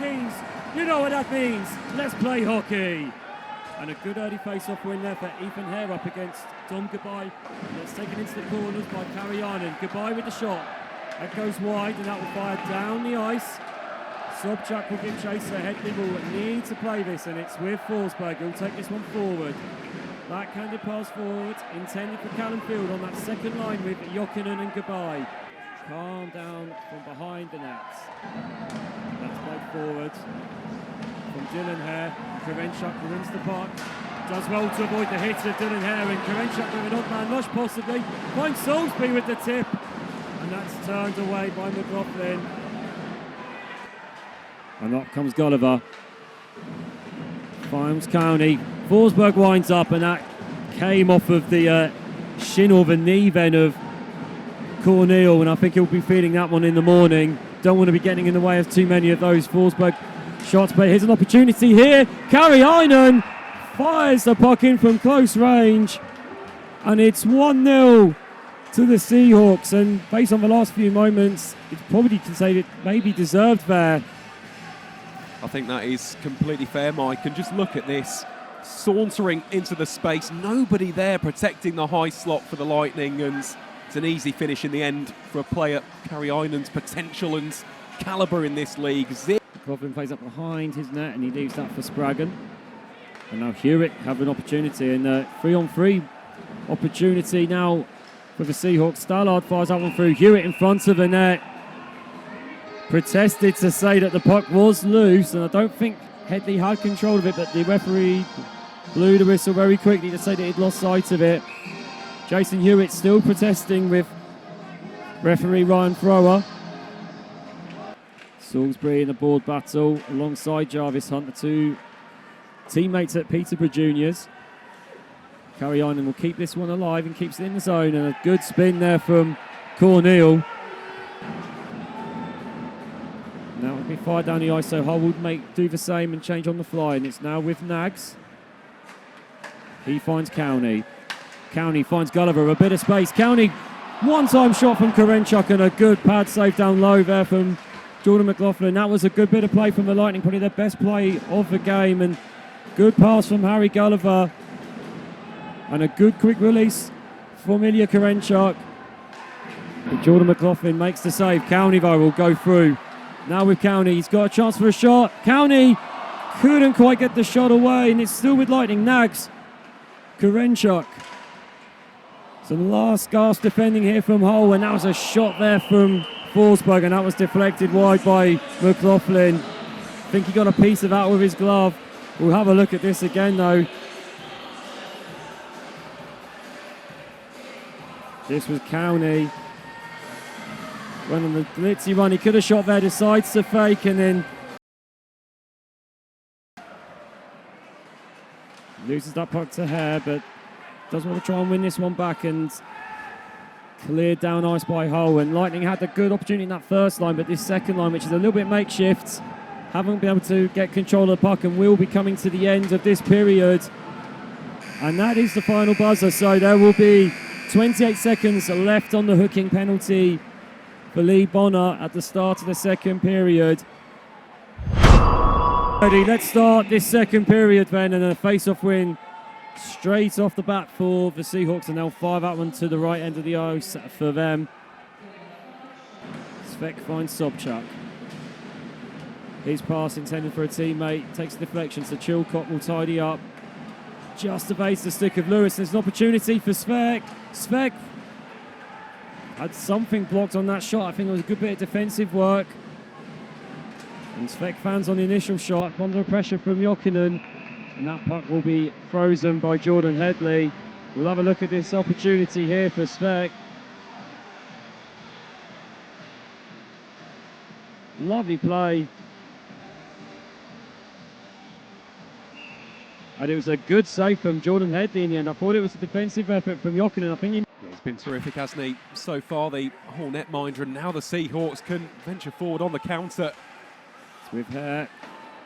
Keynes. You know what that means. Let's play hockey. And a good early face-off win there for Ethan Hare up against Dom Goodbye. That's taken into the corners by Carrie Arnon. Goodbye with the shot. That goes wide and that will fire down the ice. Sobchak will give chase. Headley will need to play this, and it's with Forsberg who'll take this one forward. Backhanded pass forward, intended for Callum Field on that second line with Jokinen and Goodbye. Calm down from behind the nets. That's played forward from Dylan Hare. Karenchuk wins the puck. Does well to avoid the hit of Dylan Hare, and Karenchuk with an odd man rush possibly. Finds Salisbury with the tip, and that's turned away by McLaughlin. And up comes Gulliver. Finds County. Forsberg winds up, and that came off of the shin or the knee then of Cornell, and I think he'll be feeling that one in the morning. Don't want to be getting in the way of too many of those Forsberg shots, but here's an opportunity here. Karriainen fires the puck in from close range, and it's 1-0 to the Seahawks, and based on the last few moments, it's probably can say it maybe deserved there. I think that is completely fair, Mike, and just look at this. Sauntering into the space, nobody there protecting the high slot for the Lightning, and it's an easy finish in the end for a player Karriainen's potential and calibre in this league. Coughlin plays up behind his net and he leaves that for Spraggan. And now Hewitt have an opportunity, and 3-on-3 opportunity now for the Seahawks. Stallard fires that one through. Hewitt in front of the net. Protested to say that the puck was loose, and I don't think Headley had control of it, but the referee blew the whistle very quickly to say that he'd lost sight of it. Jason Hewitt still protesting with referee Ryan Thrower. Salisbury in the board battle alongside Jarvis Hunt, the two teammates at Peterborough Juniors. Karriainen will keep this one alive and keeps it in the zone, and a good spin there from Cornell. Now it'll be fired down the ice, so Hull would do the same and change on the fly, and it's now with Nags. He finds Cowney. Cowney finds Gulliver, a bit of space. Cowney, one-time shot from Karenchuk, and a good pad save down low there from Jordan McLaughlin. That was a good bit of play from the Lightning, probably their best play of the game, and good pass from Harry Gulliver, and a good quick release from Ilya Karenchuk. But Jordan McLaughlin makes the save. Cowney though will go through. Now with Cowney, he's got a chance for a shot. Cowney couldn't quite get the shot away, and it's still with Lightning. Nags, Karenchuk. Some last gasp defending here from Hull, and that was a shot there from Forsberg, and that was deflected wide by McLaughlin. I think he got a piece of that with his glove. We'll have a look at this again though. This was Cowney. Went on the glitzy run, he could have shot there, decides to fake, and then loses that puck to Hare, but does want to try and win this one back, and cleared down ice by Hull. And Lightning had a good opportunity in that first line, but this second line, which is a little bit makeshift, haven't been able to get control of the puck, and will be coming to the end of this period. And that is the final buzzer, so there will be 28 seconds left on the hooking penalty for Lee Bonner at the start of the second period. Let's start this second period then, and a face-off win straight off the bat for the Seahawks, and they'll fire that one to the right end of the ice for them. Svek finds Sobchak. His pass intended for a teammate, takes a deflection, so Chilcott will tidy up. Just evades the stick of Lewis. There's an opportunity for Svek. Svek had something blocked on that shot. I think it was a good bit of defensive work. And Svek fans on the initial shot under pressure from Jokinen. And that puck will be frozen by Jordan Headley. We'll have a look at this opportunity here for Svek. Lovely play. And it was a good save from Jordan Headley in the end. I thought it was a defensive effort from Jokinen. I think he's been terrific, hasn't he, so far, the whole netminder, and now the Seahawks can venture forward on the counter. It's with Hare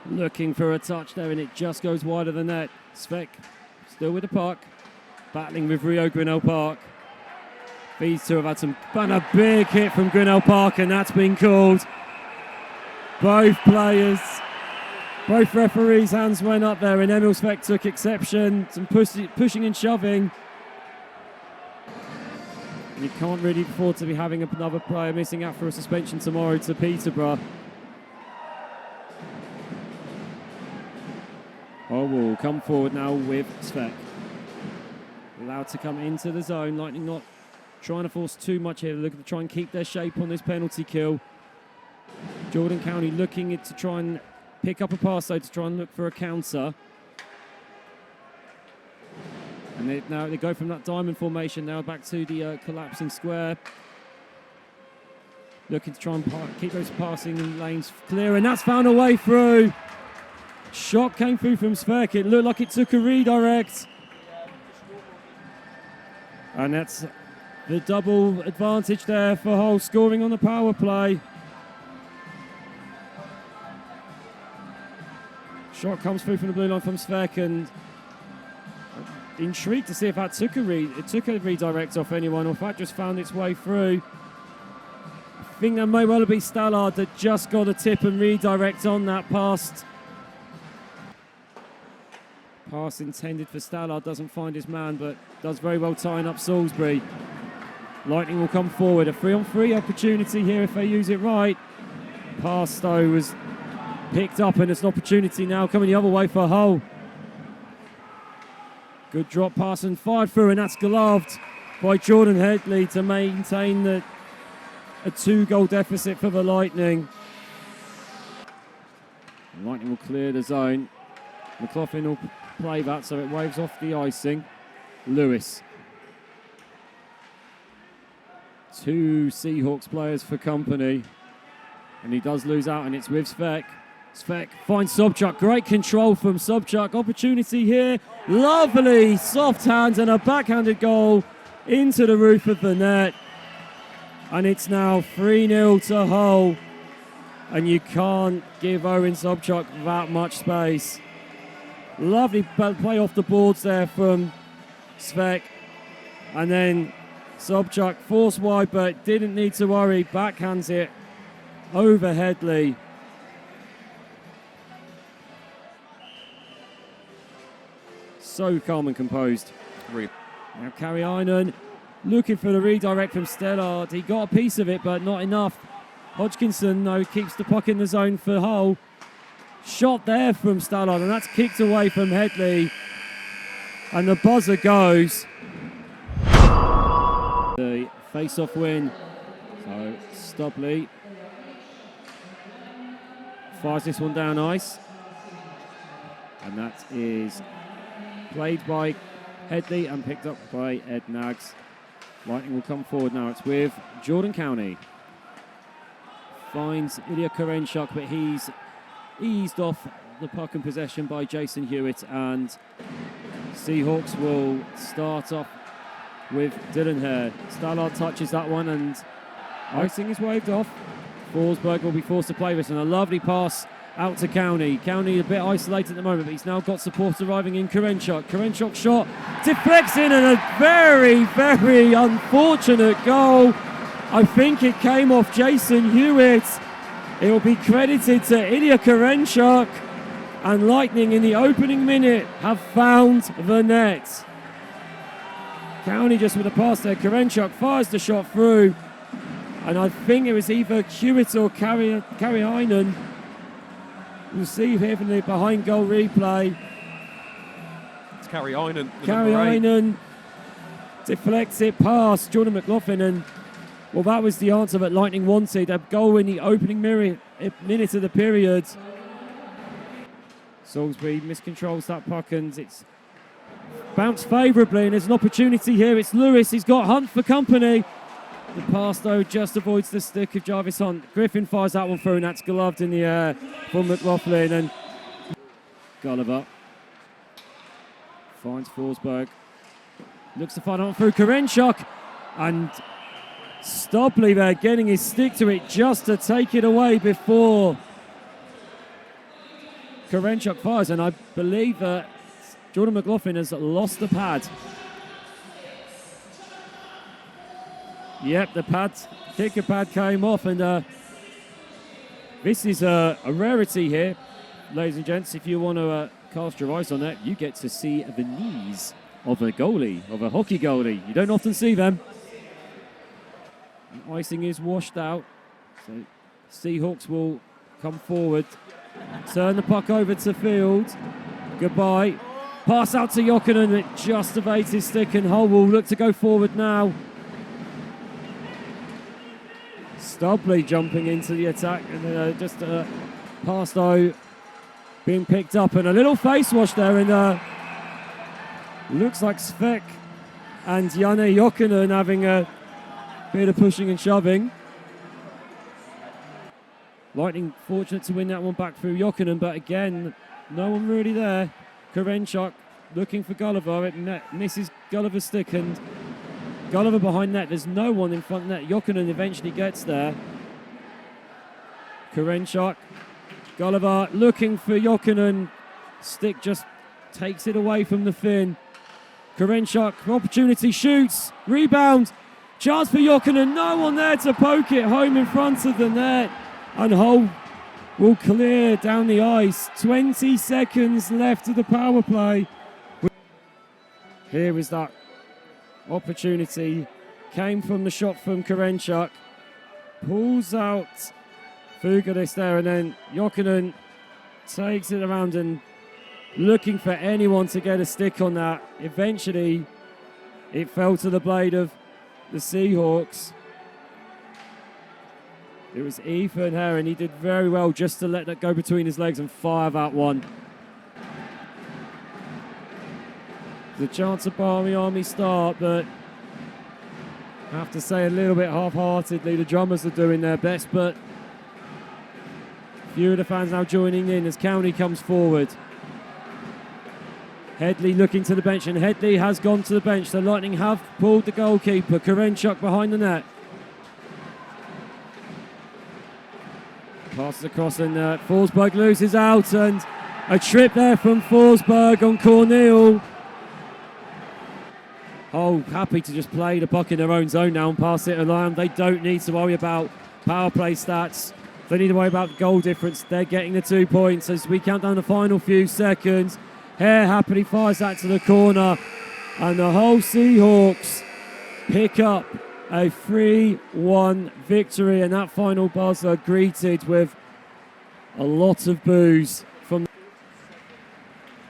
looking for a touch there, and it just goes wide of the net. Svek still with the puck, battling with Rio Grinnell Park. These two have had some, and a big hit from Grinnell Park, and that's been called. Both players Both referees' hands went up there, and Emil Svek took exception. Some pushing and shoving. And you can't really afford to be having another player missing out for a suspension tomorrow to Peterborough. Hull will come forward now with Svek. Allowed to come into the zone. Lightning not trying to force too much here. Looking to try and keep their shape on this penalty kill. Jordan County looking to try and pick up a pass, though, to try and look for a counter. And now they go from that diamond formation now back to the collapsing square. Looking to try and keep those passing lanes clear, and that's found a way through. Shot came through from Svek. It looked like it took a redirect. And that's the double advantage there for Hull, scoring on the power play. Shot comes through from the blue line from Svek, and intrigued to see if that took a redirect off anyone, or if that just found its way through. I think that may well be Stallard that just got a tip and redirect on that pass. Pass intended for Stallard, doesn't find his man, but does very well tying up Salisbury. Lightning will come forward, a 3-on-3 opportunity here if they use it right. Pass though was picked up, and it's an opportunity now coming the other way for Hull. Good drop pass and fired through, and that's gloved by Jordan Headley to maintain a 2-goal deficit for the Lightning. Lightning will clear the zone. McLaughlin will play that, so it waves off the icing. Lewis. 2 Seahawks players for company. And he does lose out, and it's with Svek. Svek finds Sobchak. Great control from Sobchak. Opportunity here. Lovely soft hands and a backhanded goal into the roof of the net. And it's now 3-0 to Hull. And you can't give Owen Sobchak that much space. Lovely play off the boards there from Svek. And then Sobchak forced wide, but didn't need to worry. Backhands it over Headley. So calm and composed. Now Kariainen looking for the redirect from Stellard. He got a piece of it, but not enough. Hodgkinson, though, keeps the puck in the zone for Hull. Shot there from Stallard, and that's kicked away from Headley. And the buzzer goes. The face-off win. So Stubley fires this one down ice. And that is played by Headley and picked up by Ed Nags. Lightning will come forward now. It's with Jordan County. Finds Ilya Karenchuk, but he's eased off the puck and possession by Jason Hewitt, and Seahawks will start off with Dylan Hare. Stallard touches that one, and icing is waved off. Forsberg will be forced to play this, and a lovely pass out to County. County a bit isolated at the moment, but he's now got support arriving in Karenchuk. Karenchuk shot deflects in, and a very, very unfortunate goal. I think it came off Jason Hewitt. It will be credited to Ilya Karenchuk, and Lightning in the opening minute have found the net. County just with a pass there. Karenchuk fires the shot through, and I think it was either Hewitt or Kariainen. We'll see here from the behind goal replay. It's Kariainen. Kariainen deflects it past Jordan McLaughlin, and well, that was the answer that Lightning wanted. A goal in the opening minute of the period. Salisbury miscontrols that puck, and it's bounced favourably, and there's an opportunity here. It's Lewis. He's got Hunt for company. The pass, though, just avoids the stick of Jarvis Hunt. Griffin fires that one through, and that's gloved in the air for McLaughlin. And Gulliver finds Forsberg. Looks to find out through Karenchuk. And Stubley there getting his stick to it just to take it away before Karenchuk fires. And I believe that Jordan McLaughlin has lost the pad. Yep, the kicker pad came off, and this is a rarity here ladies and gents, if you want to cast your eyes on that, you get to see the knees of a goalie, of a hockey goalie. You don't often see them. The icing is washed out, so Seahawks will come forward, turn the puck over to field. Goodbye. Pass out to Jokinen. It just evades his stick, and Hull will look to go forward now. Stubley jumping into the attack, and just past O being picked up, and a little face wash there, and looks like Svek and Janne Jokinen having a bit of pushing and shoving. Lightning fortunate to win that one back through Jokinen, but again, no one really there. Karenchuk looking for Gulliver. It misses Gulliver's stick, and Gulliver behind net. There's no one in front of net. Jokinen eventually gets there. Karenchuk. Gulliver looking for Jokinen. Stick just takes it away from the Finn. Karenchuk, opportunity, shoots, rebound. Chance for Jokinen. No one there to poke it home in front of the net. And Hull will clear down the ice. 20 seconds left of the power play. Here is that opportunity. Came from the shot from Karenchuk. Pulls out Fugadis there, and then Jokinen takes it around and looking for anyone to get a stick on that. Eventually, it fell to the blade of the Seahawks. It was Ethan Herron. He did very well just to let that go between his legs and fire that one. The chance of Barmy Army start, but I have to say a little bit half-heartedly. The drummers are doing their best, but few of the fans now joining in as County comes forward. Headley looking to the bench, and Headley has gone to the bench. The Lightning have pulled the goalkeeper. Karenchuk behind the net. Passes across, and Forsberg loses out, and a trip there from Forsberg on Cornel. Oh, happy to just play the puck in their own zone now and pass it around. They don't need to worry about power play stats. They need to worry about the goal difference. They're getting the 2 points as we count down the final few seconds. Hare happily fires that to the corner, and the Hull Seahawks pick up a 3-1 victory, and that final buzzer greeted with a lot of boos from,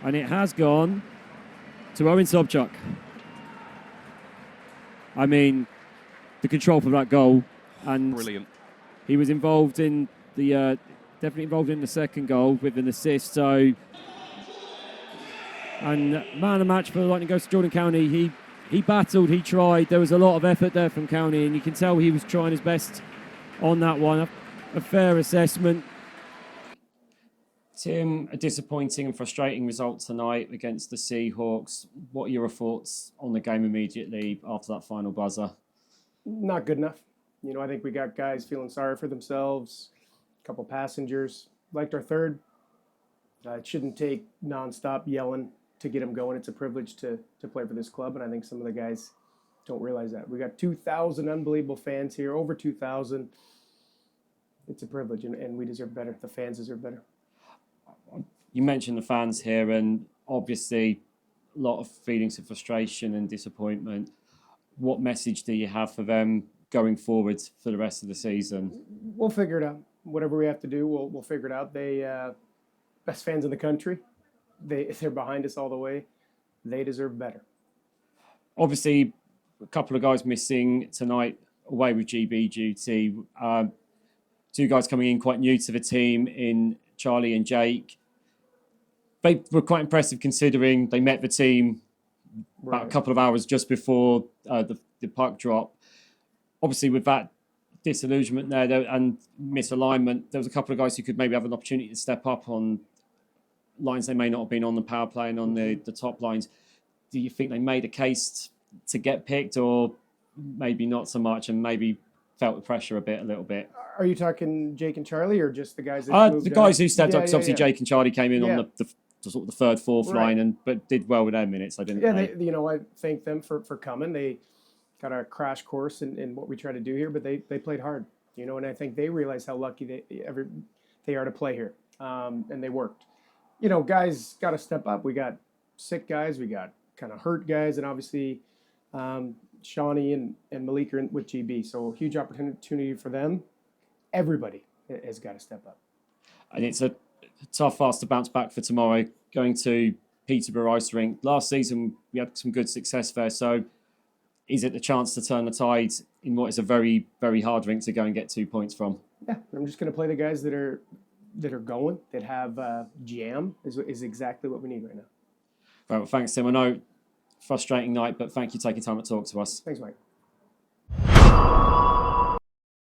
and it has gone to Owen Sobchuk. I mean, the control for that goal, and brilliant. He was involved in the definitely involved in the second goal with an assist. So, and man of the match for the Lightning goes to Jordan County. He battled, he tried. There was a lot of effort there from County, and you can tell he was trying his best on that one. A fair assessment. Tim, a disappointing and frustrating result tonight against the Seahawks. What are your thoughts on the game immediately after that final buzzer? Not good enough. You know, I think we got guys feeling sorry for themselves, a couple passengers. Liked our third. It shouldn't take nonstop yelling to get them going. It's a privilege to play for this club, and I think some of the guys don't realize that. We got 2,000 unbelievable fans here, over 2,000. It's a privilege, and we deserve better. The fans deserve better. You mentioned the fans here, and obviously a lot of feelings of frustration and disappointment. What message do you have for them going forward for the rest of the season? We'll figure it out. Whatever we have to do, we'll figure it out. They best fans in the country. They're behind us all the way. They deserve better. Obviously, a couple of guys missing tonight away with GB duty. 2 guys coming in quite new to the team in Charlie and Jake. They were quite impressive considering they met the team about a couple of hours just before the puck drop. Obviously, with that disillusionment there and misalignment, there was a couple of guys who could maybe have an opportunity to step up on lines they may not have been on the power play and on the top lines. Do you think they made a case to get picked, or maybe not so much, and maybe felt the pressure a little bit? Are you talking Jake and Charlie, or just the guys that moved the guys out? who stepped up? Because obviously Jake and Charlie came in on the sort of the third, fourth line, but did well with their minutes. I didn't. Yeah, I thank them for coming. They got a crash course in what we try to do here, but they played hard. And I think they realize how lucky they are to play here. and they worked. You know, guys got to step up. We got sick guys, we got kind of hurt guys, and obviously Shawnee and Malik are with GB. So huge opportunity for them. Everybody has got to step up. And it's a tough fast to bounce back for tomorrow, going to Peterborough Ice Rink. Last season, we had some good success there. So is it the chance to turn the tide in what is a very, very hard rink to go and get 2 points from? Yeah, I'm just going to play the guys that are going, that have jam is exactly what we need right now. Right, well, thanks, Tim. I know frustrating night, but thank you for taking time to talk to us. Thanks, Mike.